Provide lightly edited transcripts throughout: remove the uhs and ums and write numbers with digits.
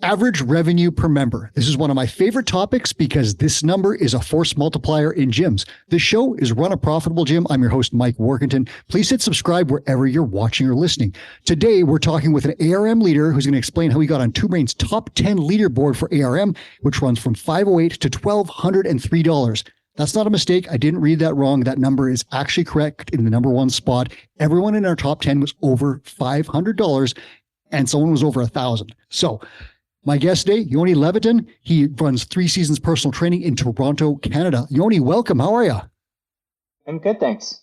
Average revenue per member. This is one of my favorite topics because this number is a force multiplier in gyms. This show is Run a Profitable Gym. I'm your host, Mike Warkentin. Please hit subscribe wherever you're watching or listening. Today, we're talking with an ARM leader who's going to explain how he got on Two Brain's top 10 leaderboard for ARM, which runs from $508 to $1,203. That's not a mistake. I didn't read that wrong. That number is actually correct in the number one spot. Everyone in our top 10 was over $500 and someone was over 1,000. So my guest today, Yoni Levitan. He runs 3 Seasons personal training in Toronto, Canada. Yoni, welcome. How are you? I'm good, thanks.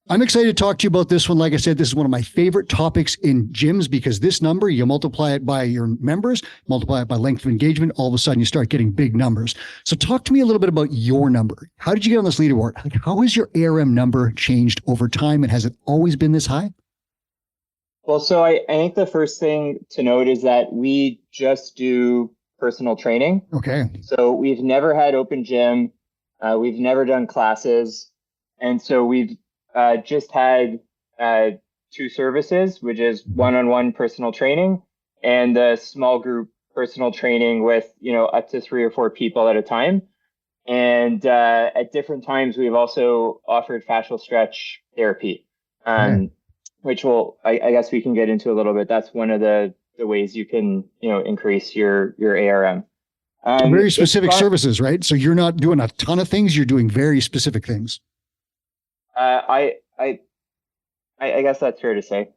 I'm excited to talk to you about this one. Like I said, this is one of my favorite topics in gyms because this number, you multiply it by your members, multiply it by length of engagement, all of a sudden you start getting big numbers. So talk to me a little bit about your number. How did you get on this leaderboard? Like, how has your ARM number changed over time, and has it always been this high? Well, so I think the first thing to note is that we just do personal training. Okay. So we've never had open gym. We've never done classes. And so we've just had 2 services, which is one-on-one personal training and a small group personal training with, up to 3 or 4 people at a time. And at different times, we've also offered fascial stretch therapy. Which I guess we can get into a little bit. That's one of the ways you can, increase your ARM. Very specific services, right? So you're not doing a ton of things. You're doing very specific things. I guess that's fair to say.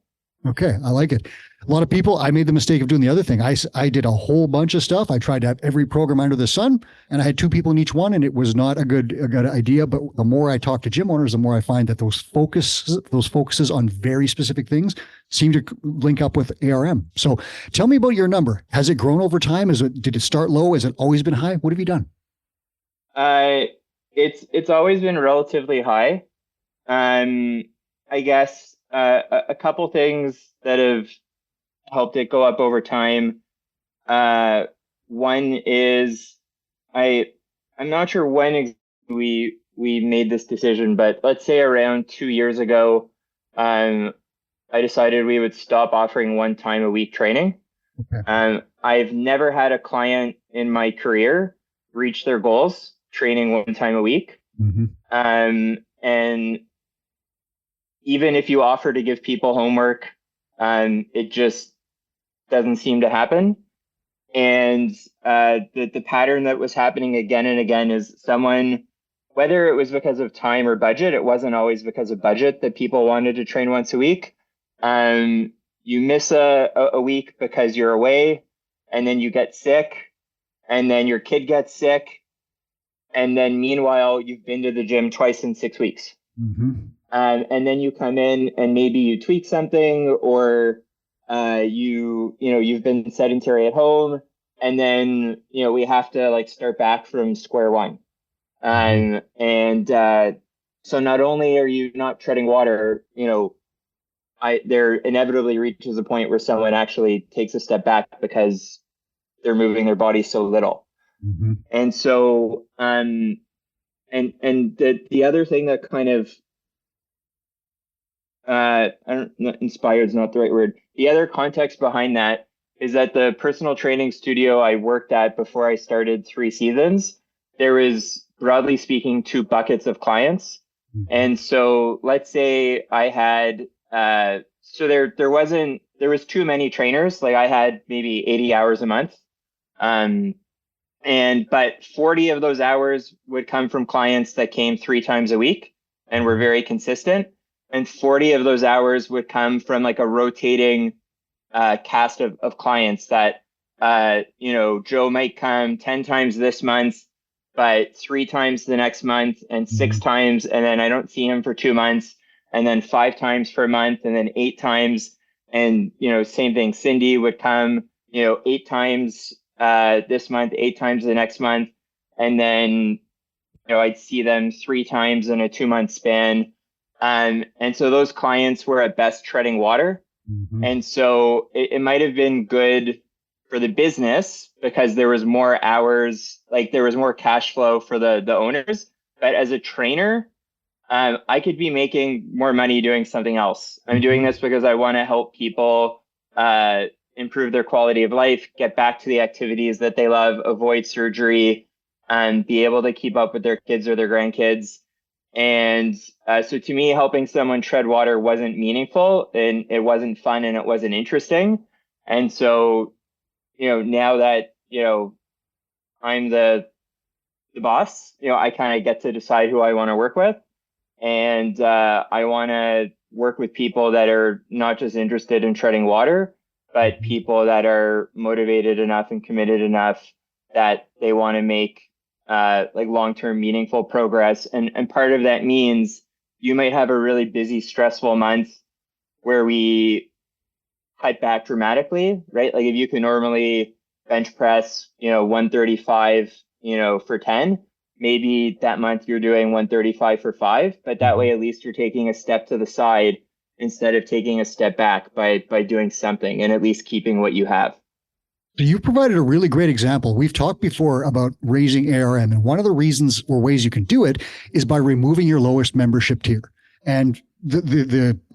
Okay. I like it. A lot of people, I made the mistake of doing the other thing. I did a whole bunch of stuff. I tried to have every program under the sun, and I had 2 people in each one, and it was not a good idea. But the more I talk to gym owners, the more I find that those focuses on very specific things seem to link up with ARM. So tell me about your number. Has it grown over time? Did it start low? Has it always been high? What have you done? It's always been relatively high. I guess a couple things that have helped it go up over time. One is I'm not sure when we made this decision, but let's say around 2 years ago, I decided we would stop offering 1 time a week training. Okay. I've never had a client in my career reach their goals training 1 time a week. Mm-hmm. And even if you offer to give people homework, it just doesn't seem to happen. And the pattern that was happening again and again is someone, whether it was because of time or budget, it wasn't always because of budget that people wanted to train once a week. You miss a week because you're away, and then you get sick, and then your kid gets sick, and then meanwhile you've been to the gym twice in 6 weeks. Mm-hmm. And then you come in and maybe you tweak something, or you've been sedentary at home, and then we have to start back from square one. So not only are you not treading water, there inevitably reaches a point where someone actually takes a step back because they're moving their body so little. Mm-hmm. And so and the other thing that kind of inspired is not the right word. The other context behind that is that the personal training studio I worked at before I started 3 Seasons, there was, broadly speaking, 2 buckets of clients. Mm-hmm. And so let's say I had, there was too many trainers. Like I had maybe 80 hours a month. But 40 of those hours would come from clients that came 3 times a week and were very consistent. And 40 of those hours would come from a rotating cast of clients that, Joe might come 10 times this month, but 3 times the next month, and 6 times, and then I don't see him for 2 months, and then 5 times per month, and then 8 times. And, same thing, Cindy would come, 8 times this month, 8 times the next month. And then, I'd see them 3 times in a 2-month span. And so those clients were at best treading water. Mm-hmm. And so it might have been good for the business because there was more hours, there was more cash flow for the owners. But as a trainer, I could be making more money doing something else. I'm doing this because I want to help people, improve their quality of life, get back to the activities that they love, avoid surgery, and be able to keep up with their kids or their grandkids. And so to me, helping someone tread water wasn't meaningful, and it wasn't fun, and it wasn't interesting. And so, now that, I'm the boss, I kind of get to decide who I want to work with. And I want to work with people that are not just interested in treading water, but people that are motivated enough and committed enough that they want to make like long-term meaningful progress. And part of that means you might have a really busy, stressful month where we cut back dramatically, right? Like if you can normally bench press, 135, for 10, maybe that month you're doing 135 for 5, but that way at least you're taking a step to the side instead of taking a step back by doing something and at least keeping what you have. So you provided a really great example. We've talked before about raising ARM, and one of the reasons or ways you can do it is by removing your lowest membership tier. And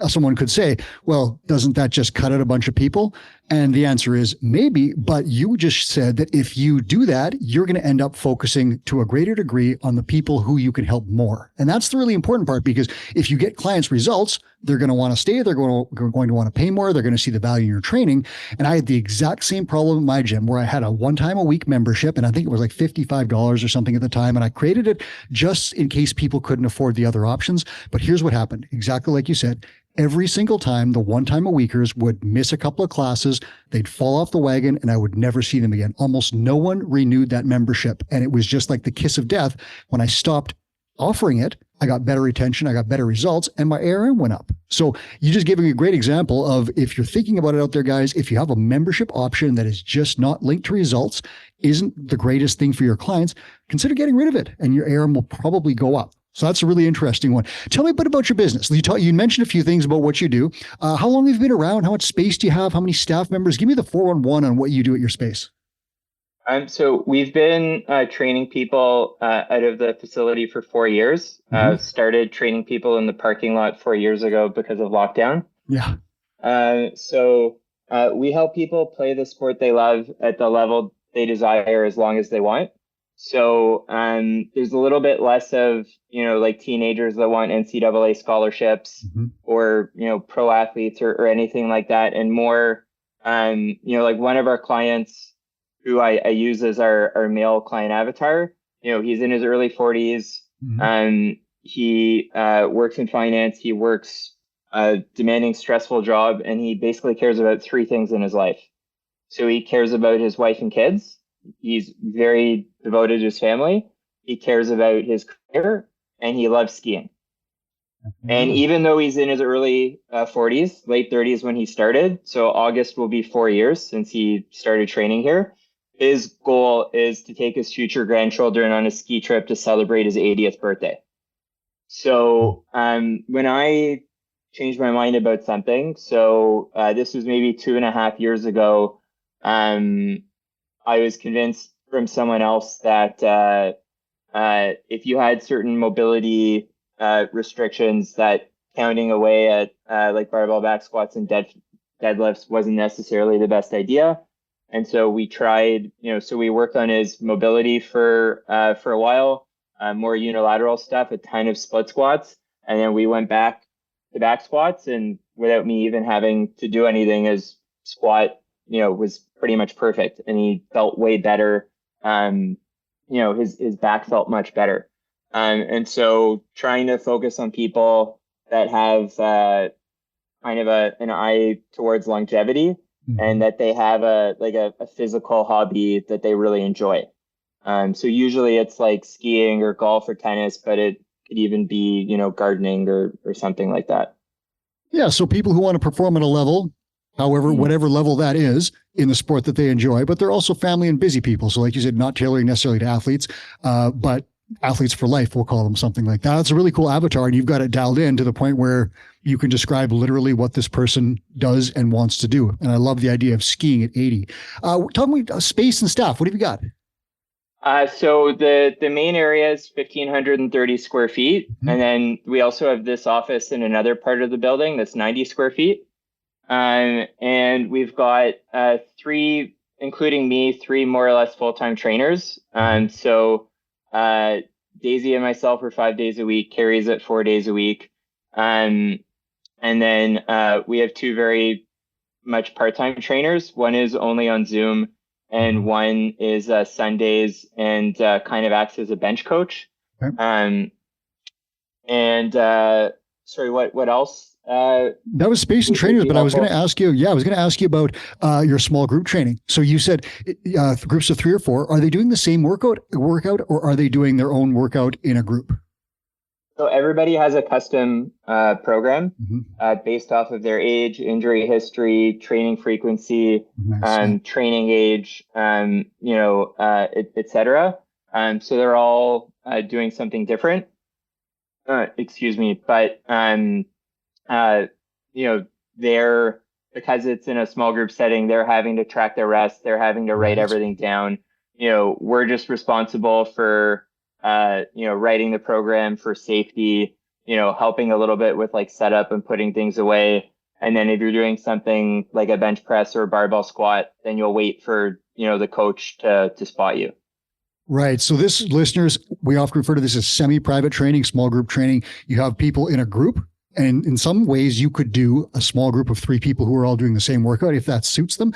someone could say, well, doesn't that just cut out a bunch of people? And the answer is maybe, but you just said that if you do that, you're going to end up focusing to a greater degree on the people who you can help more. And that's the really important part, because if you get clients results, they're going to want to stay. They're going to want to pay more. They're going to see the value in your training. And I had the exact same problem in my gym where I had a one-time-a-week membership, and I think it was like $55 or something at the time. And I created it just in case people couldn't afford the other options. But here's what happened. Exactly like you said. Every single time, the one-time-a-weekers would miss a couple of classes, they'd fall off the wagon, and I would never see them again. Almost no one renewed that membership. And it was just like the kiss of death. When I stopped offering it, I got better retention, I got better results, and my ARM went up. So you just gave me a great example of, if you're thinking about it out there, guys, if you have a membership option that is just not linked to results, isn't the greatest thing for your clients, consider getting rid of it, and your ARM will probably go up. So that's a really interesting one. Tell me a bit about your business. You mentioned a few things about what you do. How long have you been around? How much space do you have? How many staff members? Give me the 411 on what you do at your space. So we've been training people out of the facility for 4 years. Started training people in the parking lot 4 years ago because of lockdown. Yeah. So we help people play the sport they love at the level they desire as long as they want. So there's a little bit less of, like teenagers that want NCAA scholarships or, pro athletes or anything like that. And more, like one of our clients who I use as our male client avatar, he's in his early 40s. He works in finance. He works a demanding, stressful job, and he basically cares about 3 things in his life. So he cares about his wife and kids. He's very devoted to his family. He cares about his career, and he loves skiing. And even though he's in his early 40s, late 30s when he started, so August will be 4 years since he started training here, his goal is to take his future grandchildren on a ski trip to celebrate his 80th birthday. So when I changed my mind about something, so this was maybe 2.5 years ago, I was convinced from someone else that if you had certain mobility restrictions, that counting away at like barbell back squats and deadlifts wasn't necessarily the best idea. And so we tried, so we worked on his mobility for a while, more unilateral stuff, a ton of split squats. And then we went back to back squats, and without me even having to do anything, his squat was pretty much perfect, and he felt way better. His back felt much better. And so trying to focus on people that have kind of an eye towards longevity, and that they have a physical hobby that they really enjoy. So usually it's like skiing or golf or tennis, but it could even be, gardening or something like that. Yeah. So people who want to perform at a level, however, whatever level that is in the sport that they enjoy, but they're also family and busy people. So like you said, not tailoring necessarily to athletes, but athletes for life, we'll call them, something like that. That's a really cool avatar. And you've got it dialed in to the point where you can describe literally what this person does and wants to do. And I love the idea of skiing at 80. Talk me space and staff. What have you got? So the main area is 1,530 square feet. And then we also have this office in another part of the building that's 90 square feet. And we've got three, including me, three more or less full-time trainers. So Daisy and myself are 5 days a week. Carrie's at 4 days a week. And then we have two very much part-time trainers. One is only on Zoom, and one is Sundays and kind of acts as a bench coach. Okay. Sorry, what else? That was space and trainers, but I was going to ask you. Yeah, I was going to ask you about your small group training. So you said groups of 3 or 4. Are they doing the same workout, or are they doing their own workout in a group? So everybody has a custom program based off of their age, injury history, training frequency, training age, et cetera. So they're all doing something different. Excuse me, but they're, because it's in a small group setting, they're having to track their rest, they're having to write everything down. We're just responsible for writing the program for safety, helping a little bit with like setup and putting things away. And then if you're doing something like a bench press or a barbell squat, then you'll wait for, the coach to spot you. Right. So this, listeners, we often refer to this as semi-private training, small group training. You have people in a group, and in some ways you could do a small group of 3 people who are all doing the same workout if that suits them.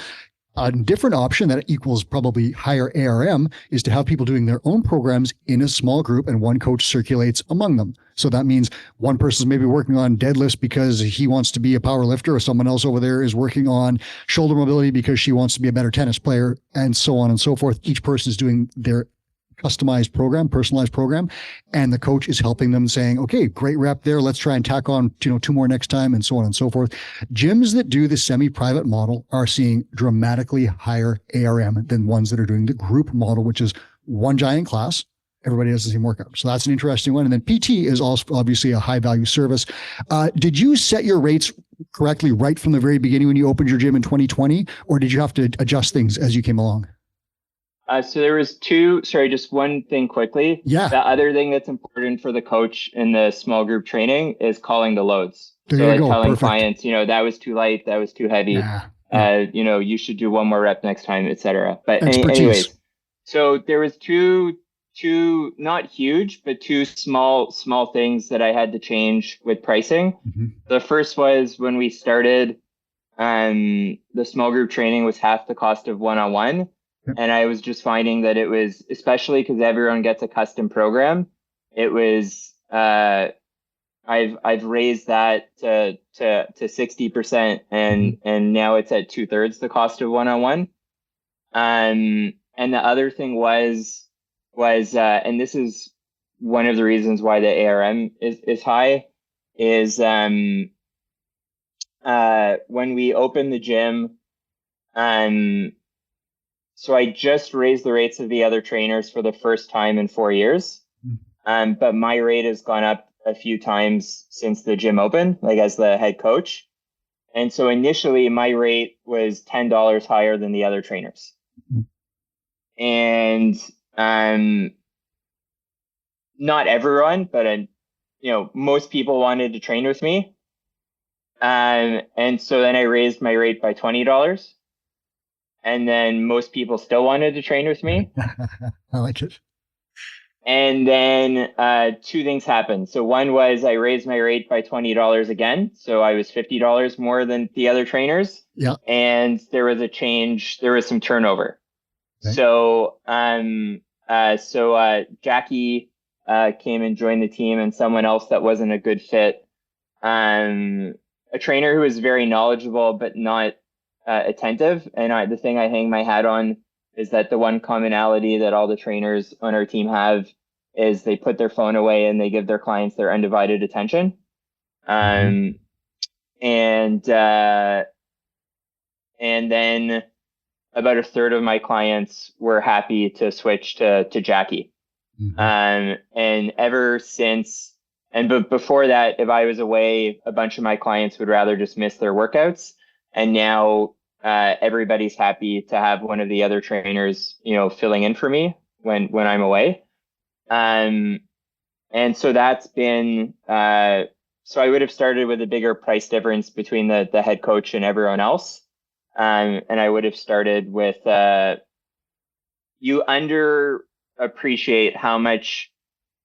A different option that equals probably higher ARM is to have people doing their own programs in a small group, and one coach circulates among them. So that means one person's maybe working on deadlifts because he wants to be a power lifter, or someone else over there is working on shoulder mobility because she wants to be a better tennis player, and so on and so forth. Each person is doing their customized program, personalized program, and the coach is helping them, saying, okay, great rep there. Let's try and tack on, 2 more next time, and so on and so forth. Gyms that do the semi-private model are seeing dramatically higher ARM than ones that are doing the group model, which is one giant class. Everybody has the same workout. So that's an interesting one. And then PT is also obviously a high value service. Did you set your rates correctly right from the very beginning when you opened your gym in 2020, or did you have to adjust things as you came along? So there was just one thing quickly. Yeah. The other thing that's important for the coach in the small group training is calling the loads. There you go. Telling Perfect. Clients, that was too light, that was too heavy. You should do one more rep next time, etc. But anyways, so there was two not huge, but two small things that I had to change with pricing. The first was when we started, the small group training was half the cost of one-on-one. And I was just finding that it was, especially because everyone gets a custom program, it was, I've raised that to 60%, and now it's at 2/3 the cost of one-on-one. And the other thing was, and this is one of the reasons why the ARM is high, is when we opened the gym, so I just raised the rates of the other trainers for the first time in 4 years. But my rate has gone up a few times since the gym opened, like as the head coach. And so initially my rate was $10 higher than the other trainers. And not everyone, but most people wanted to train with me. And so then I raised my rate by $20. And then most people still wanted to train with me. I like it. And then 2 things happened. So one was I raised my rate by $20 again. So I was $50 more than the other trainers. Yeah. And there was a change. There was some turnover. Okay. So Jackie came and joined the team, and someone else that wasn't a good fit. A trainer who was very knowledgeable but not attentive. And the thing I hang my hat on is that the one commonality that all the trainers on our team have is they put their phone away and they give their clients their undivided attention. And then about 1/3 of my clients were happy to switch to Jackie. And ever since, but before that, if I was away, a bunch of my clients would rather just miss their workouts. And now everybody's happy to have one of the other trainers, filling in for me when I'm away. And so that's been so I would have started with a bigger price difference between the head coach and everyone else. And I would have started with, you underappreciate how much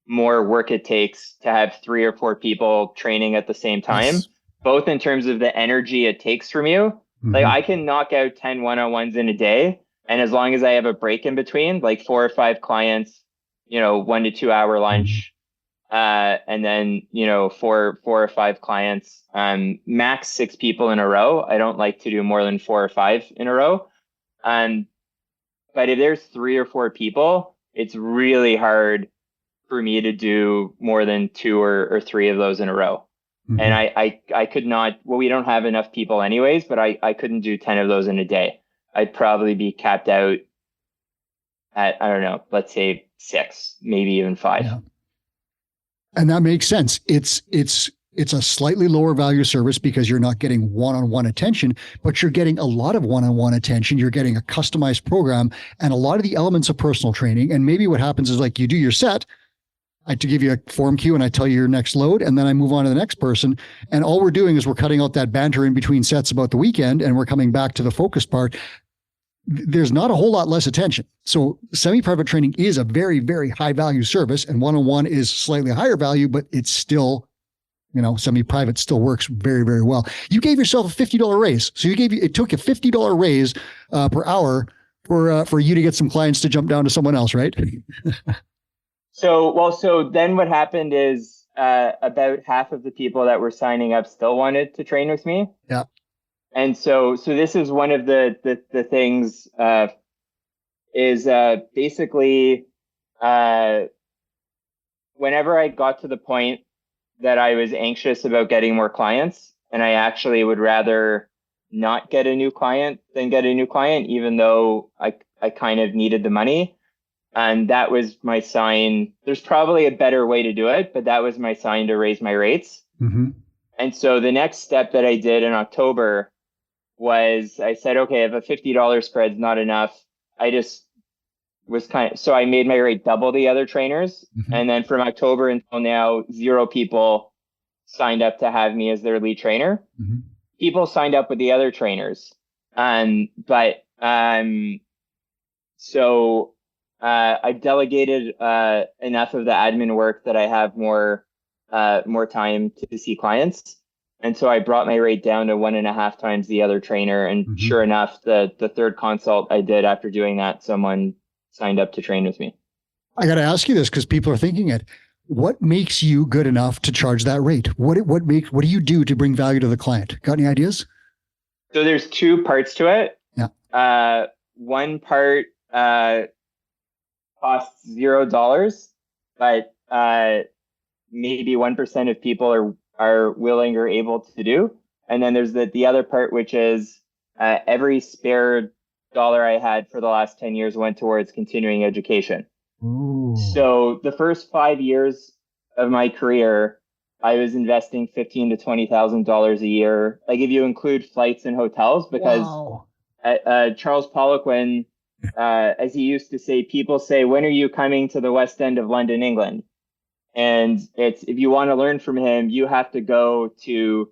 more work it takes to have 3 or 4 people training at the same time, Yes. both in terms of the energy it takes from you. Mm-hmm. Like I can knock out 10 one-on-ones in a day. And as long as I have a break in between, like 4 or 5 clients, 1 to 2 hour lunch, and then, 4 or 5 clients, max 6 people in a row. I don't like to do more than 4 or 5 in a row. But if there's 3 or 4 people, it's really hard for me to do more than 2 or 3 of those in a row. Mm-hmm. And I could not, well, we don't have enough people anyways, but I couldn't do 10 of those in a day. I'd probably be capped out at, I don't know, let's say 6, maybe even 5. Yeah. And that makes sense. It's a slightly lower value service because you're not getting one-on-one attention, but you're getting a lot of one-on-one attention. You're getting a customized program and a lot of the elements of personal training. And maybe what happens is like you do your set, I to give you a form cue and I tell you your next load, and then I move on to the next person. And all we're doing is we're cutting out that banter in between sets about the weekend, and we're coming back to the focus part. There's not a whole lot less attention. So semi-private training is a very, very high value service, and one-on-one is slightly higher value, but it's still, semi-private still works very, very well. You gave yourself a $50 raise. So it took a $50 raise per hour for you to get some clients to jump down to someone else, right? So then what happened is about half of the people that were signing up still wanted to train with me. Yeah. And so this is one of the things is basically whenever I got to the point that I was anxious about getting more clients, and I actually would rather not get a new client than get a new client, even though I kind of needed the money. And that was my sign. There's probably a better way to do it, but that was my sign to raise my rates. Mm-hmm. And so the next step that I did in October was I said, okay, if a $50 spread's not enough, I just was so I made my rate double the other trainers. Mm-hmm. And then from October until now, 0 people signed up to have me as their lead trainer. Mm-hmm. People signed up with the other trainers. So I've delegated enough of the admin work that I have more time to see clients. And so I brought my rate down to 1.5 times the other trainer. And mm-hmm. Sure enough, the third consult I did after doing that, someone signed up to train with me. I got to ask you this because people are thinking it. What makes you good enough to charge that rate? What do you do to bring value to the client? Got any ideas? So there's 2 parts to it. Yeah. One part costs $0, but maybe 1% of people are willing or able to do. And then there's the other part, which is every spare dollar I had for the last 10 years went towards continuing education. Ooh. So the first 5 years of my career, I was investing $15,000 to $20,000 a year. Like if you include flights and hotels, because wow. Charles Poliquin, as he used to say, people say, when are you coming to the West End of London, England? And it's, if you want to learn from him, you have to go to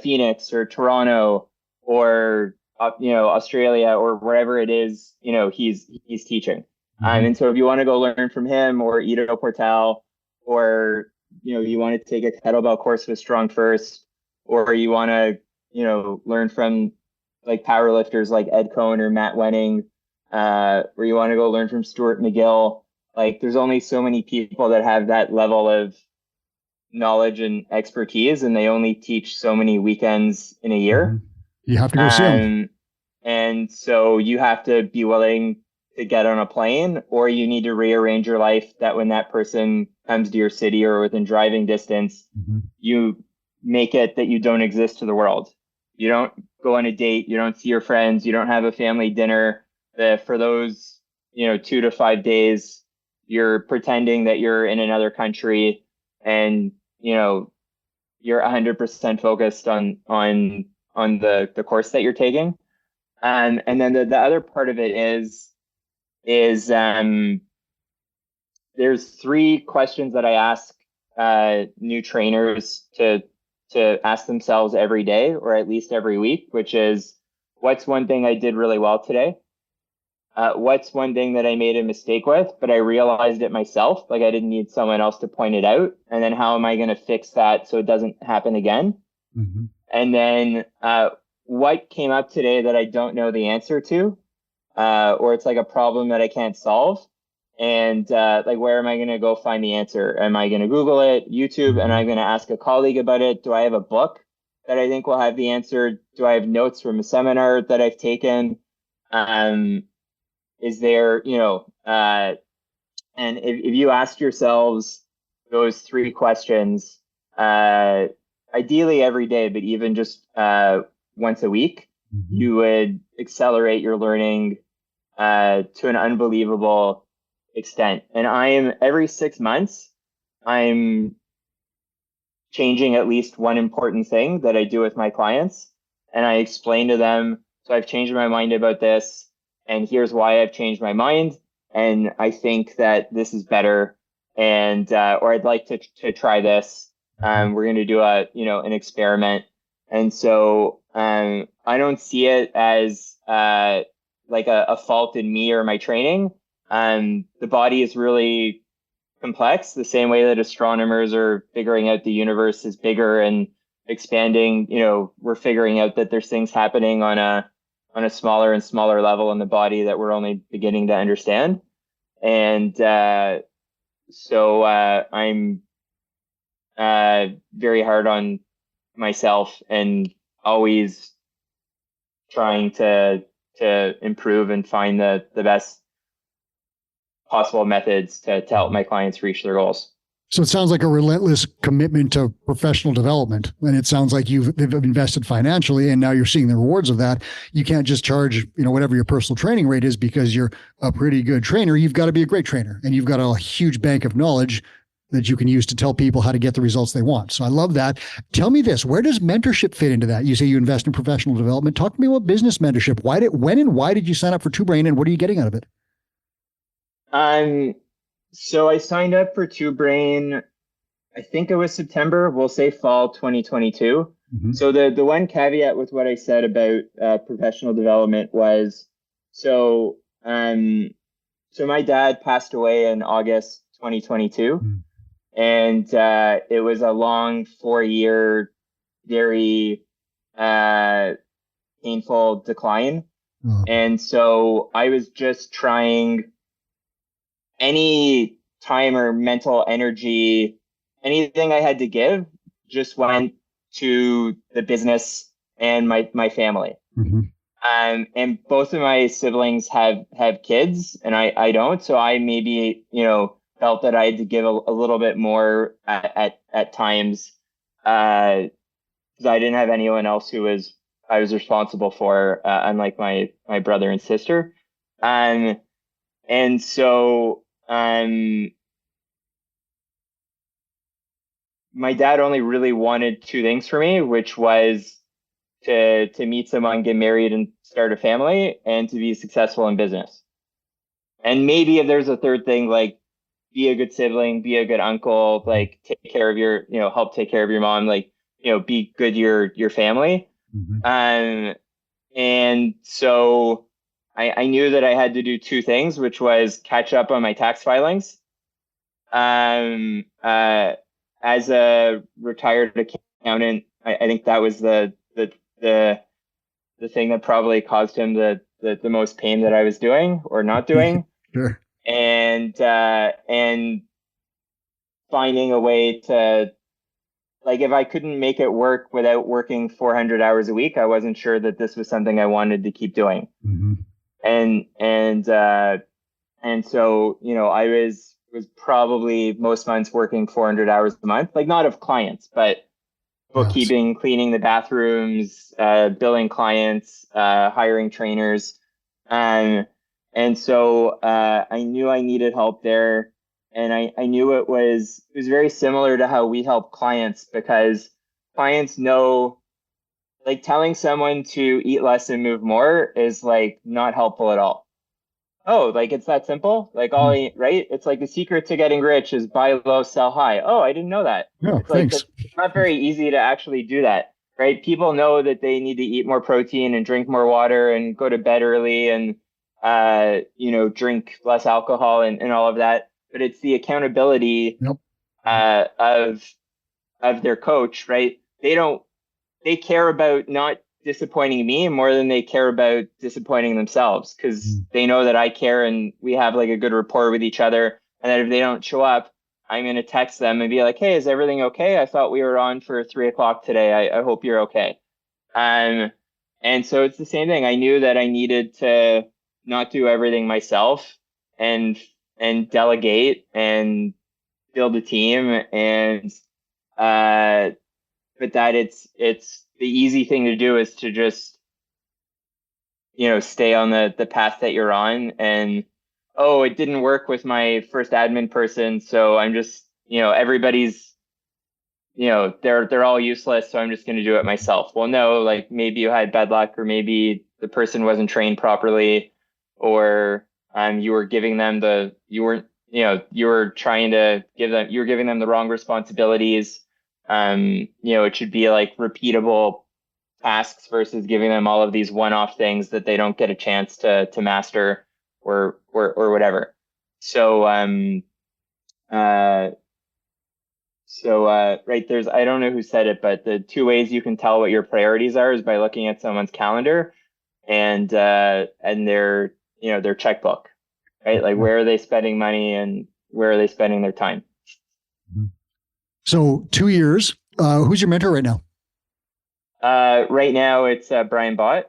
Phoenix or Toronto or, Australia or wherever it is, he's teaching. Mm-hmm. And so if you want to go learn from him or Ido Portal, or, you want to take a kettlebell course with Strong First, or you want to, learn from like powerlifters like Ed Cohn or Matt Wenning, or you want to go learn from Stuart McGill. Like there's only so many people that have that level of knowledge and expertise, and they only teach so many weekends in a year. Mm-hmm. You have to go see them. And so you have to be willing to get on a plane, or you need to rearrange your life that when that person comes to your city or within driving distance, mm-hmm. you make it that you don't exist to the world. You don't go on a date. You don't see your friends. You don't have a family dinner. For those, 2 to 5 days, you're pretending that you're in another country, and, you're 100% focused on the course that you're taking. And then the other part of it is there's 3 questions that I ask new trainers to to ask themselves every day, or at least every week, which is, what's one thing I did really well today? What's one thing that I made a mistake with, but I realized it myself, like I didn't need someone else to point it out? And then how am I going to fix that so it doesn't happen again? Mm-hmm. And then what came up today that I don't know the answer to, or it's like a problem that I can't solve? And like, where am I going to go find the answer? Am I going to Google it, YouTube, Mm-hmm. and I'm going to ask a colleague about it? Do I have a book that I think will have the answer? Do I have notes from a seminar that I've taken? Is there, and if you ask yourselves those three questions, ideally every day, but even just once a week, Mm-hmm. you would accelerate your learning to an unbelievable extent. And every 6 months, I'm changing at least one important thing that I do with my clients. And I explain to them, so I've changed my mind about this, and here's why I've changed my mind. And I think that this is better. And, or I'd like to try this. We're going to do an experiment. And so, I don't see it as, like a fault in me or my training. The body is really complex, the same way that astronomers are figuring out the universe is bigger and expanding. We're figuring out that there's things happening on a smaller and smaller level in the body that we're only beginning to understand. And so I'm very hard on myself and always trying to improve and find the best possible methods to help my clients reach their goals. So it sounds like a relentless commitment to professional development. And it sounds like you've invested financially and now you're seeing the rewards of that. You can't just charge, whatever your personal training rate is because you're a pretty good trainer. You've got to be a great trainer, and you've got a huge bank of knowledge that you can use to tell people how to get the results they want. So I love that. Tell me this, where does mentorship fit into that? You say you invest in professional development. Talk to me about business mentorship. when and why did you sign up for Two Brain, and what are you getting out of it? So I signed up for Two Brain, I think it was September, we'll say fall 2022. Mm-hmm. So the one caveat with what I said about professional development was, so my dad passed away in August 2022. Mm-hmm. And it was a long 4-year, very painful decline. Mm-hmm. And so I was just trying any time or mental energy, anything I had to give, just went to the business and my family. Mm-hmm. And both of my siblings have kids, and I don't. So I maybe, felt that I had to give a little bit more at times, because I didn't have anyone else I was responsible for, unlike my brother and sister. And so, my dad only really wanted two things for me, which was to meet someone, get married, and start a family, and to be successful in business. And maybe if there's a third thing, like be a good sibling, be a good uncle, like take care of help take care of your mom, like, be good to your family. Mm-hmm. And so I knew that I had to do two things, which was catch up on my tax filings. As a retired accountant, I think that was the thing that probably caused him the most pain that I was doing or not doing. Sure. And finding a way to, like, if I couldn't make it work without working 400 hours a week, I wasn't sure that this was something I wanted to keep doing. Mm-hmm. And so, I was probably most months working 400 hours a month, like not of clients, but bookkeeping, cleaning the bathrooms, billing clients, hiring trainers. And so I knew I needed help there. And I knew it was very similar to how we help clients, because clients know, like, telling someone to eat less and move more is like not helpful at all. oh, like it's that simple. Like right? It's like the secret to getting rich is buy low, sell high. Oh, I didn't know that. Yeah, It's like thanks. it's not very easy to actually do that, right? People know that they need to eat more protein and drink more water and go to bed early and drink less alcohol and all of that. But it's the accountability Yep. Of their coach, right? They care about not disappointing me more than they care about disappointing themselves, because they know that I care and we have like a good rapport with each other. And that if they don't show up, I'm going to text them and be like, hey, is everything okay? I thought we were on for 3 o'clock today. I hope you're okay. And so it's the same thing. I knew that I needed to not do everything myself and delegate and build a team but that it's the easy thing to do is to just, stay on the path that you're on. And, oh, it didn't work with my first admin person, so I'm just, everybody's, they're all useless, so I'm just going to do it myself. Well, no, like maybe you had bad luck, or maybe the person wasn't trained properly, or you were giving them you were trying to you were giving them the wrong responsibilities. It should be like repeatable tasks versus giving them all of these one-off things that they don't get a chance to master or whatever. So right, there's, I don't know who said it, but the two ways you can tell what your priorities are is by looking at someone's calendar and their checkbook, right? Like, where are they spending money and where are they spending their time? So 2 years. Who's your mentor right now? Right now it's Brian Bott.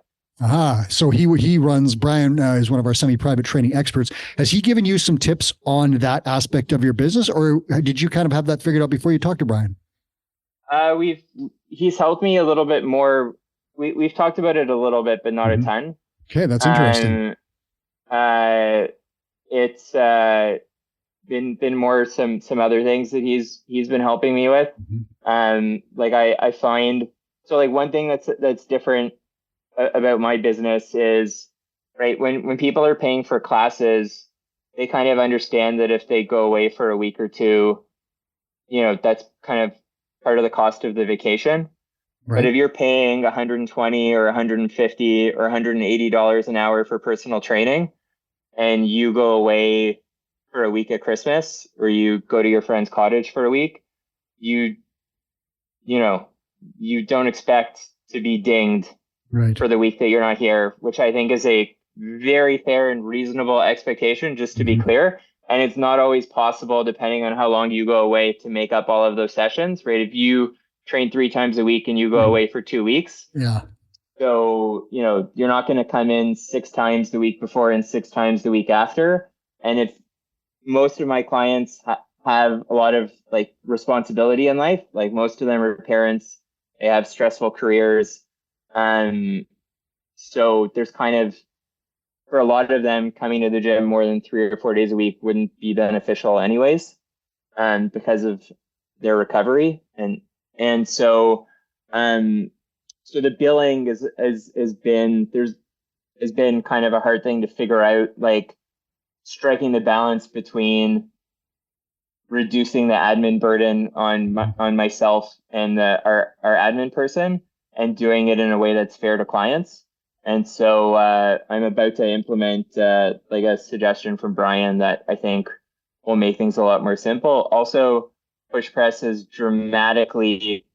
So he runs, Brian is one of our semi-private training experts. Has he given you some tips on that aspect of your business, or did you kind of have that figured out before you talked to Brian? He's helped me a little bit more. We've talked about it a little bit, but not a ton. Okay, that's interesting. It's been more some other things that he's been helping me with. Like I find, so like one thing that's different about my business is, right, when people are paying for classes, they kind of understand that if they go away for a week or two, that's kind of part of the cost of the vacation. Right. But if you're paying $120 or $150 or $180 an hour for personal training, and you go away for a week at Christmas, or you go to your friend's cottage for a week, you don't expect to be dinged for the week that you're not here, which I think is a very fair and reasonable expectation, just to be clear. And it's not always possible, depending on how long you go away, to make up all of those sessions, right? If you train 3 times a week and you go away for 2 weeks. Yeah. So, you're not going to come in 6 times the week before and 6 times the week after. And if most of my clients have a lot of like responsibility in life, like most of them are parents, they have stressful careers. So there's kind of, for a lot of them, coming to the gym more than 3 or 4 days a week wouldn't be beneficial anyways, because of their recovery. And so the billing has been kind of a hard thing to figure out, like striking the balance between reducing the admin burden on myself and our admin person, and doing it in a way that's fair to clients. And so I'm about to implement like a suggestion from Brian that I think will make things a lot more simple. Also, Push Press has dramatically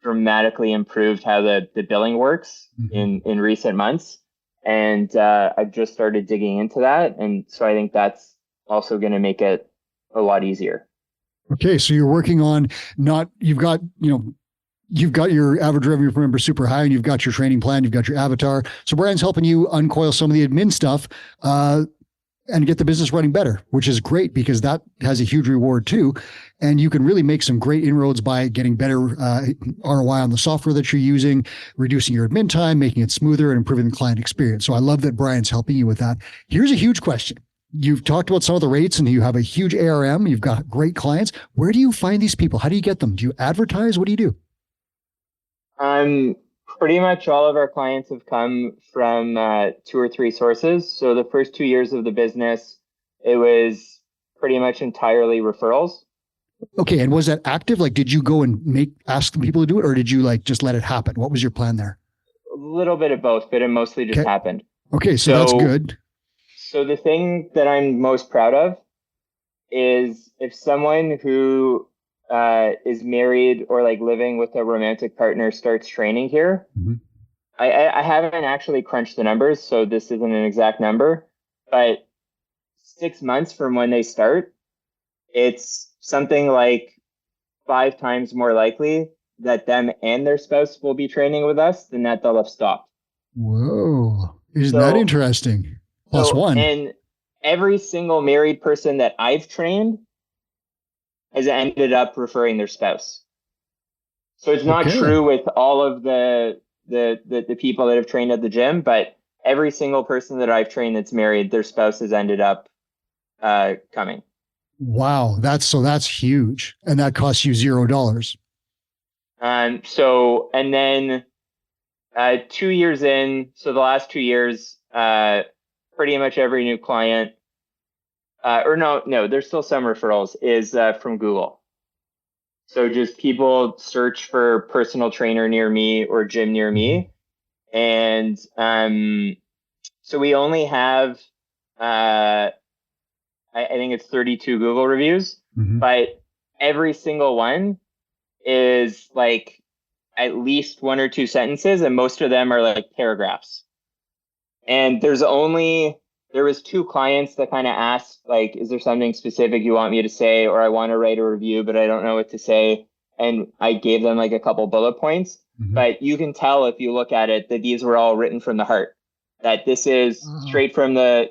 improved how the billing works in recent months. And I've just started digging into that. And so I think that's also going to make it a lot easier. Okay. So you're working on you've got your average revenue per member super high, and you've got your training plan, you've got your avatar. So Brian's helping you uncoil some of the admin stuff and get the business running better, which is great, because that has a huge reward too. And you can really make some great inroads by getting better ROI on the software that you're using, reducing your admin time, making it smoother, and improving the client experience. So I love that Brian's helping you with that. Here's a huge question. You've talked about some of the rates, and you have a huge ARM. You've got great clients. Where do you find these people? How do you get them? Do you advertise? What do you do? Pretty much all of our clients have come from 2 or 3 sources. So the first 2 years of the business, it was pretty much entirely referrals. Okay. And was that active? Like, did you go and ask the people to do it, or did you like just let it happen? What was your plan there? A little bit of both, but it mostly just happened. Okay. So that's good. So the thing that I'm most proud of is if someone who is married or like living with a romantic partner starts training here, I haven't actually crunched the numbers, so this isn't an exact number, but 6 months from when they start, it's something like 5 times more likely that them and their spouse will be training with us than that they'll have stopped. Whoa. Isn't that interesting? Plus one. And every single married person that I've trained has ended up referring their spouse. So it's not true with all of the people that have trained at the gym, but every single person that I've trained that's married, their spouse has ended up coming. Wow, that's huge, and that costs you $0. So and then 2 years in, so the last 2 years, pretty much every new client, or no, there's still some referrals, is from Google. So just people search for personal trainer near me or gym near me. And so we only have, I think it's 32 Google reviews, but every single one is like at least 1 or 2 sentences, and most of them are like paragraphs. And there was 2 clients that kind of asked, like, is there something specific you want me to say, or I want to write a review, but I don't know what to say. And I gave them like a couple bullet points, but you can tell if you look at it that these were all written from the heart, that this is straight from the,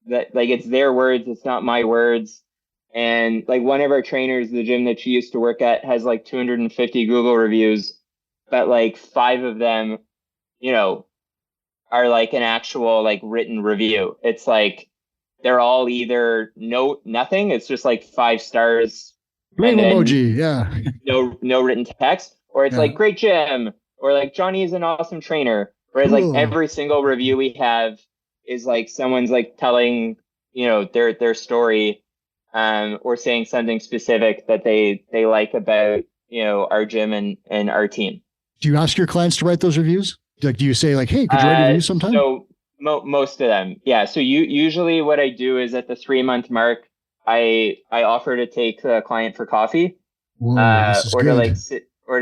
that like it's their words, it's not my words. And like one of our trainers, the gym that she used to work at, has like 250 Google reviews, but like 5 of them, are like an actual like written review. It's like they're all either nothing. It's just like 5 stars. Blame emoji, yeah. No written text, or it's like great gym, or like Johnny is an awesome trainer. Whereas like every single review we have is like someone's like telling their story, or saying something specific that they like about our gym and our team. Do you ask your clients to write those reviews? Like, do you say like, hey, could you write a review sometime? So most of them, yeah. So usually what I do is at the 3-month mark, I offer to take the client for coffee, to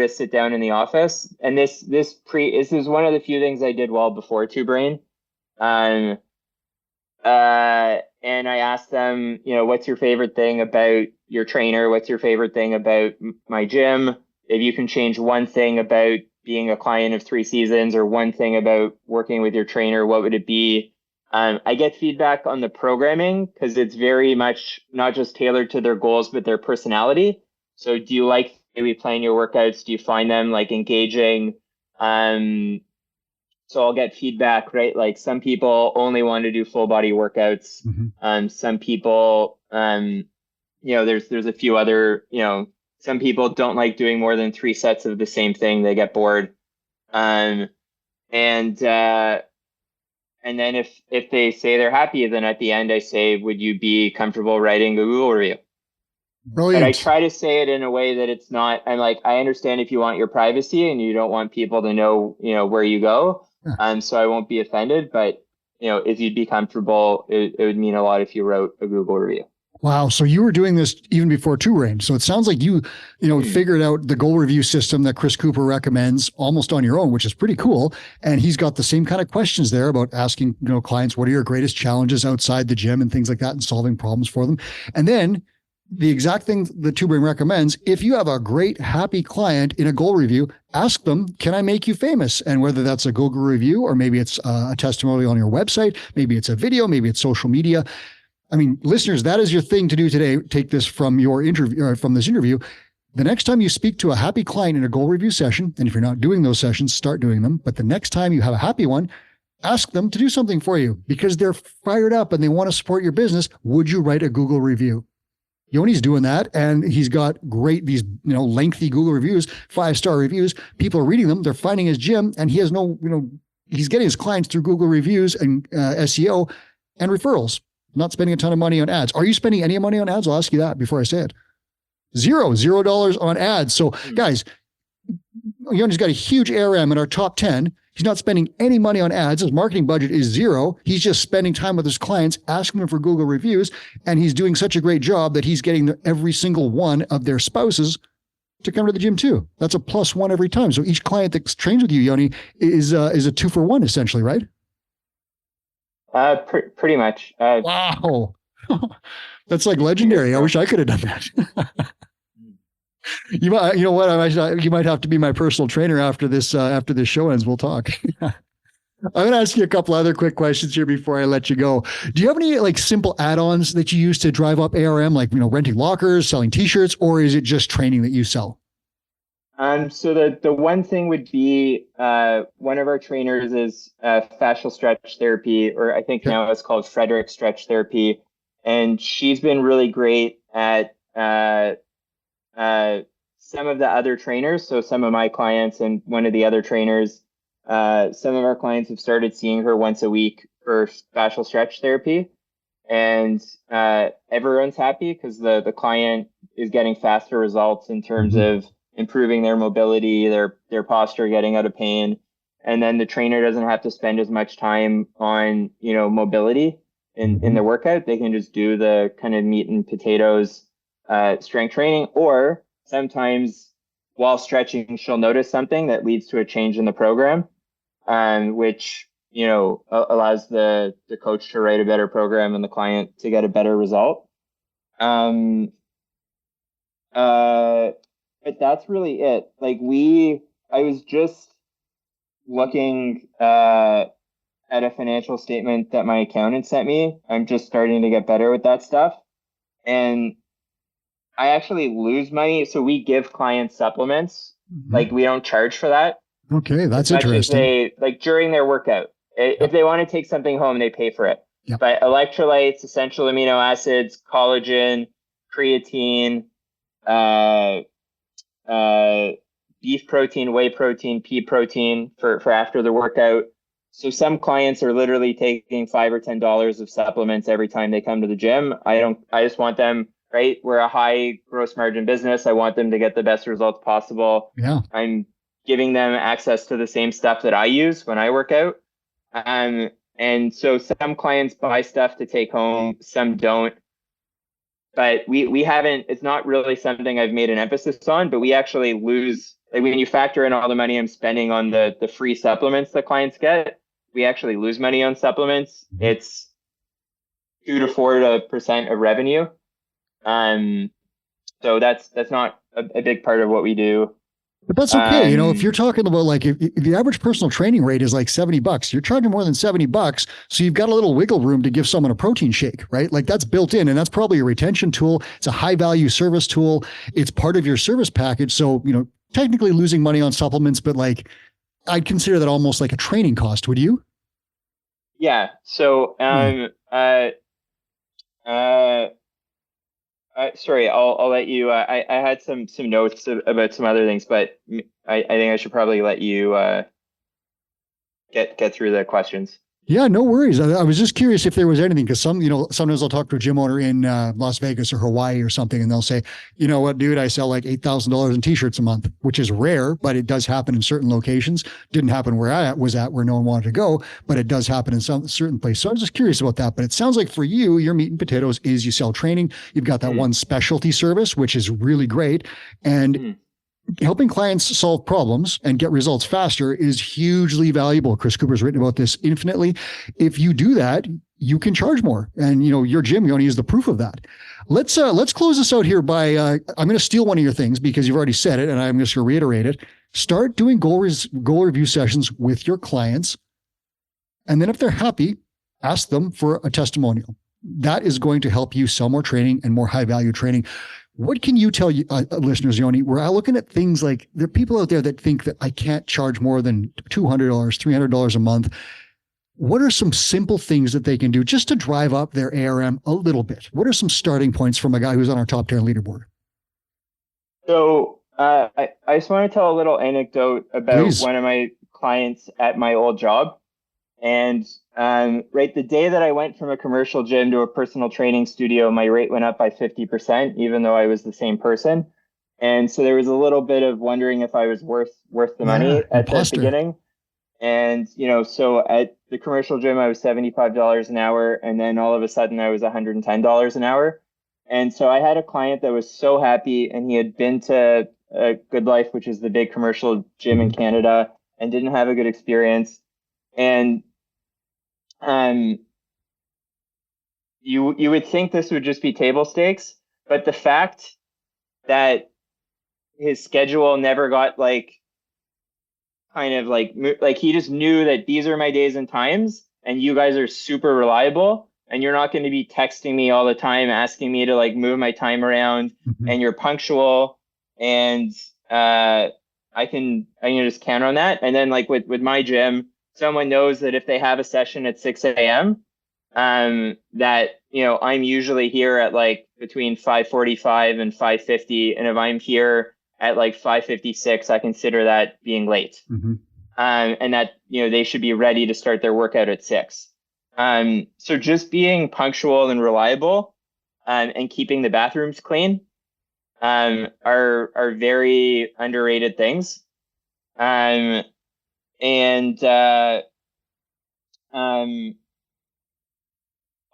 sit down in the office. And this is one of the few things I did well before Two Brain. And I asked them, what's your favorite thing about your trainer? What's your favorite thing about my gym? If you can change one thing about being a client of 3 seasons, or one thing about working with your trainer, what would it be? I get feedback on the programming because it's very much not just tailored to their goals, but their personality. So do you like the way we plan your workouts? Do you find them like engaging? So I'll get feedback, right? Like some people only want to do full body workouts. Some people, there's a few other, some people don't like doing more than 3 sets of the same thing. They get bored. And then if they say they're happy, then at the end I say, would you be comfortable writing a Google review? Brilliant. But I try to say it in a way that it's not, I'm like, I understand if you want your privacy and you don't want people to know, where you go. So I won't be offended, but if you'd be comfortable, it would mean a lot if you wrote a Google review. Wow. So you were doing this even before Two Brain. So it sounds like you figured out the goal review system that Chris Cooper recommends almost on your own, which is pretty cool. And he's got the same kind of questions there about asking, clients, what are your greatest challenges outside the gym and things like that, and solving problems for them. And then the exact thing that Two Brain recommends, if you have a great, happy client in a goal review, ask them, can I make you famous? And whether that's a Google review, or maybe it's a testimonial on your website, maybe it's a video, maybe it's social media. I mean, listeners, that is your thing to do today. Take this from your interview, or from this interview. The next time you speak to a happy client in a goal review session, and if you're not doing those sessions, start doing them. But the next time you have a happy one, ask them to do something for you because they're fired up and they want to support your business. Would you write a Google review? Yoni's doing that, and he's got great, these, lengthy Google reviews, 5-star reviews. People are reading them. They're finding his gym, and he has no, he's getting his clients through Google reviews and SEO and referrals, not spending a ton of money on ads. Are you spending any money on ads? I'll ask you that before I say it. $0 on ads. So guys, Yoni's got a huge ARM in our top 10. He's not spending any money on ads. His marketing budget is zero. He's just spending time with his clients, asking them for Google reviews. And he's doing such a great job that he's getting every single one of their spouses to come to the gym too. That's a +1 every time. So each client that trains with you, Yoni, is a 2-for-1 essentially, right? Pretty much. Wow. That's like legendary. I wish I could have done that. You know what? You might have to be my personal trainer after this show ends. We'll talk. I'm going to ask you a couple other quick questions here before I let you go. Do you have any like simple add-ons that you use to drive up ARM, like, renting lockers, selling t-shirts, or is it just training that you sell? So the one thing would be, one of our trainers is fascial stretch therapy, or I think now it's called Frederick Stretch Therapy. And she's been really great at, some of the other trainers. So some of my clients and one of the other trainers, some of our clients have started seeing her once a week for fascial stretch therapy, and everyone's happy because the client is getting faster results in terms of improving their mobility, their posture, getting out of pain. And then the trainer doesn't have to spend as much time on, mobility in the workout. They can just do the kind of meat and potatoes strength training, or sometimes while stretching, she'll notice something that leads to a change in the program, which, allows the coach to write a better program and the client to get a better result. But that's really it. Like I was just looking at a financial statement that my accountant sent me. I'm just starting to get better with that stuff. And I actually lose money. So we give clients supplements. Like we don't charge for that. Okay, that's interesting. During their workout, if they want to take something home, they pay for it. Yep. But electrolytes, essential amino acids, collagen, creatine, beef protein, whey protein, pea protein for after the workout. So some clients are literally taking $5 or $10 of supplements every time they come to the gym. I just want them, right? We're a high gross margin business. I want them to get the best results possible. Yeah. I'm giving them access to the same stuff that I use when I work out. And so some clients buy stuff to take home, some don't. But we haven't, it's not really something I've made an emphasis on, but we actually lose, like when you factor in all the money I'm spending on the free supplements that clients get, we actually lose money on supplements. It's 2 to 4% of revenue. So that's not a big part of what we do. But that's okay. If you're talking about like, if the average personal training rate is like $70, you're charging more than $70. So you've got a little wiggle room to give someone a protein shake, right? Like that's built in, and that's probably a retention tool. It's a high value service tool. It's part of your service package. So, technically losing money on supplements, but like I'd consider that almost like a training cost. Would you? Yeah. So, sorry, I'll let you. I had some notes about some other things, but I think I should probably let you get through the questions. Yeah, no worries. I was just curious if there was anything, because sometimes I'll talk to a gym owner in Las Vegas or Hawaii or something, and they'll say, you know what, dude, I sell like $8,000 in t-shirts a month, which is rare, but it does happen in certain locations. Didn't happen where I was at, where no one wanted to go, but it does happen in some certain places. So I was just curious about that. But it sounds like for you, your meat and potatoes is you sell training. You've got that one specialty service, which is really great. And helping clients solve problems and get results faster is hugely valuable. Chris Cooper's written about this infinitely. If you do that, you can charge more. And, your gym, Yoni, is the proof of that. Let's close this out here by, I'm going to steal one of your things because you've already said it, and I'm just going to reiterate it. Start doing goal review sessions with your clients. And then if they're happy, ask them for a testimonial. That is going to help you sell more training and more high value training. What can you tell listeners, Yoni? We're looking at things like there are people out there that think that I can't charge more than $200, $300 a month. what are some simple things that they can do just to drive up their ARM a little bit? What are some starting points from a guy who's on our top 10 leaderboard? So I just want to tell a little anecdote about Please. one of my clients at my old job. And right, the day that I went from a commercial gym to a personal training studio, my rate went up by 50%, even though I was the same person. And so there was a little bit of wondering if I was worth the money at the beginning. And, so at the commercial gym, I was $75 an hour. And then all of a sudden I was $110 an hour. And so I had a client that was so happy, and he had been to Good Life, which is the big commercial gym in Canada, and didn't have a good experience. And you would think this would just be table stakes, but the fact that his schedule never got kind of like he just knew that these are my days and times, and you guys are super reliable, and you're not going to be texting me all the time asking me to move my time around, and you're punctual, and I can just count on that. And then with my gym, someone knows that if they have a session at 6 a.m., that I'm usually here at between 5:45 and 5:50, and if I'm here at 5:56, I consider that being late. And that they should be ready to start their workout at 6. So just being punctual and reliable, and keeping the bathrooms clean, are very underrated things.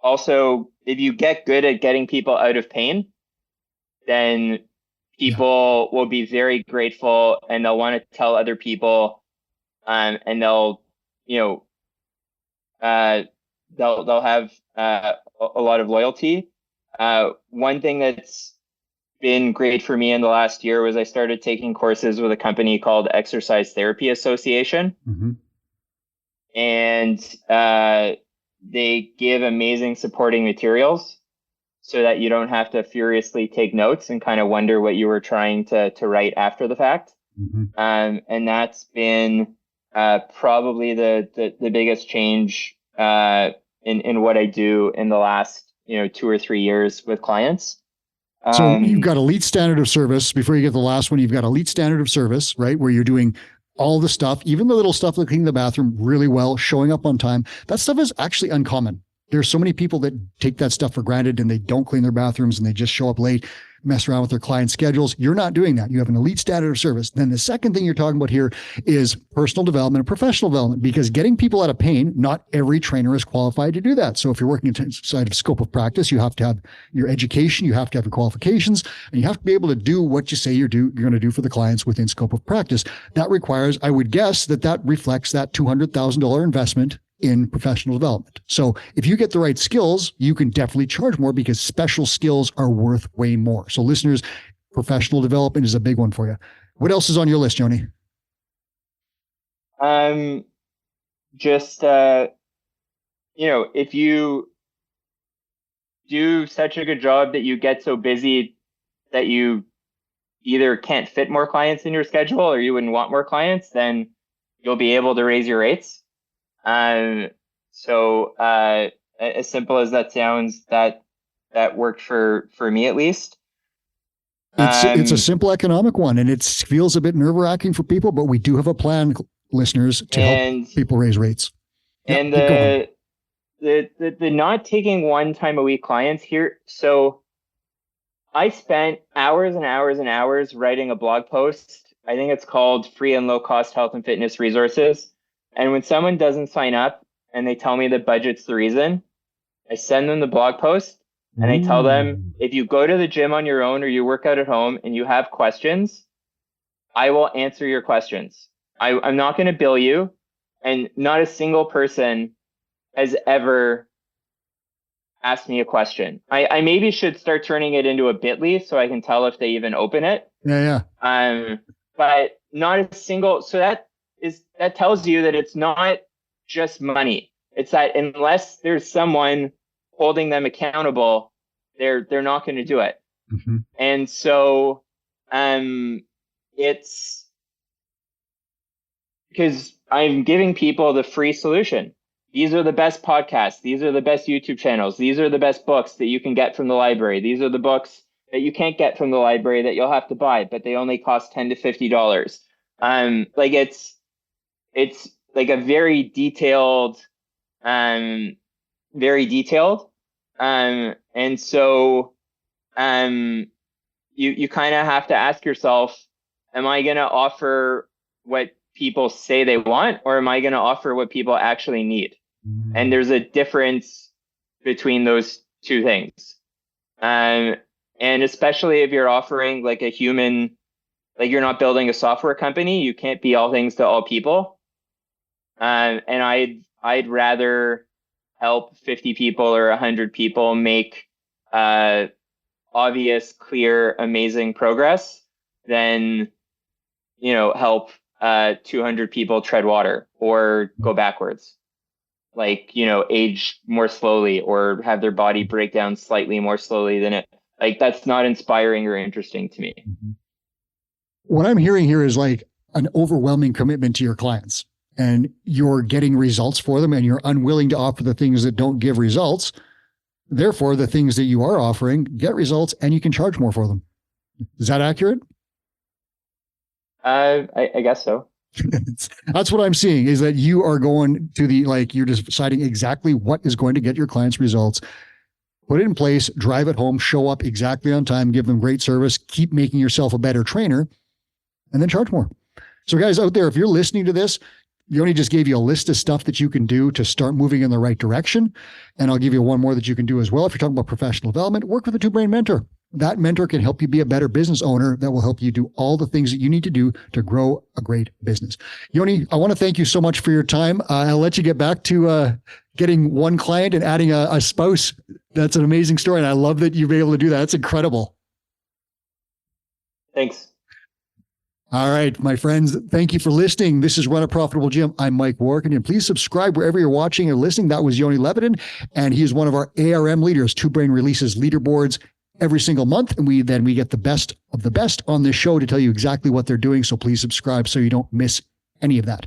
Also, if you get good at getting people out of pain, then people will be very grateful, and they'll want to tell other people, and they'll have a lot of loyalty. One thing that's been great for me in the last year was I started taking courses with a company called Exercise Therapy Association. And they give amazing supporting materials so that you don't have to furiously take notes and kind of wonder what you were trying to write after the fact. And that's been probably the biggest change in what I do in the last 2 or 3 years with clients. So you've got elite standard of service. Before you get the last one, you've got elite standard of service, right? Where you're doing all the stuff, even the little stuff like cleaning the bathroom really well, showing up on time. That stuff is actually uncommon. There's so many people that take that stuff for granted, and they don't clean their bathrooms, and they just show up late, mess around with their client schedules. You're not doing that. You have an elite standard of service. Then the second thing you're talking about here is personal development and professional development, because getting people out of pain, not every trainer is qualified to do that. So if you're working inside of scope of practice, you have to have your education, you have to have your qualifications, and you have to be able to do what you say you're going to do for the clients within scope of practice. That requires, I would guess that reflects that $200,000 investment in professional development. So if you get the right skills, you can definitely charge more, because special skills are worth way more. So listeners, professional development is a big one for you. What else is on your list, Yoni? Just, if you do such a good job that you get so busy that you either can't fit more clients in your schedule, or you wouldn't want more clients, then you'll be able to raise your rates. So as simple as that sounds, that worked for me at least. It's a simple economic one, and it feels a bit nerve-wracking for people, but we do have a plan, listeners, to help people raise rates. And the not taking one time a week clients here. So I spent hours and hours and hours writing a blog post. I think it's called Free and Low Cost Health and Fitness Resources. And when someone doesn't sign up and they tell me the budget's the reason, I send them the blog post, and I tell them, if you go to the gym on your own or you work out at home and you have questions, I will answer your questions. I'm not going to bill you. And not a single person has ever asked me a question. I maybe should start turning it into a bit.ly so I can tell if they even open it. Yeah. But not a single. So that tells you that it's not just money. It's that unless there's someone holding them accountable, they're not going to do it. And so it's because I'm giving people the free solution. these are the best podcasts. These are the best YouTube channels. These are the best books that you can get from the library. These are the books that you can't get from the library that you'll have to buy, but they only cost $10 to $50. Like it's like a very detailed. And so you kind of have to ask yourself, am I going to offer what people say they want, or am I going to offer what people actually need? And there's a difference between those two things. And especially if you're offering like a human, like you're not building a software company, you can't be all things to all people. And I'd rather help 50 people or 100 people make obvious, clear, amazing progress than, help 200 people tread water or go backwards, like, age more slowly or have their body break down slightly more slowly than it. Like, that's not inspiring or interesting to me. What I'm hearing here is like an overwhelming commitment to your clients, and you're getting results for them, and you're unwilling to offer the things that don't give results. Therefore, the things that you are offering get results, and you can charge more for them. Is that accurate? I guess so. That's what I'm seeing, is that you are going to you're just deciding exactly what is going to get your clients results. Put it in place, drive it home, show up exactly on time, give them great service, keep making yourself a better trainer, and then charge more. So guys out there, if you're listening to this, Yoni just gave you a list of stuff that you can do to start moving in the right direction. And I'll give you one more that you can do as well. If you're talking about professional development, work with a two-brain mentor. That mentor can help you be a better business owner that will help you do all the things that you need to do to grow a great business. Yoni, I want to thank you so much for your time. I'll let you get back to getting one client and adding a spouse. That's an amazing story. And I love that you've been able to do that. That's incredible. Thanks. All right, my friends, thank you for listening. This is Run a Profitable Gym. I'm Mike Warkentin. Please subscribe wherever you're watching or listening. That was Yoni Levitan, and he is one of our ARM leaders. Two Brain releases leaderboards every single month, and we get the best of the best on this show to tell you exactly what they're doing. So please subscribe so you don't miss any of that.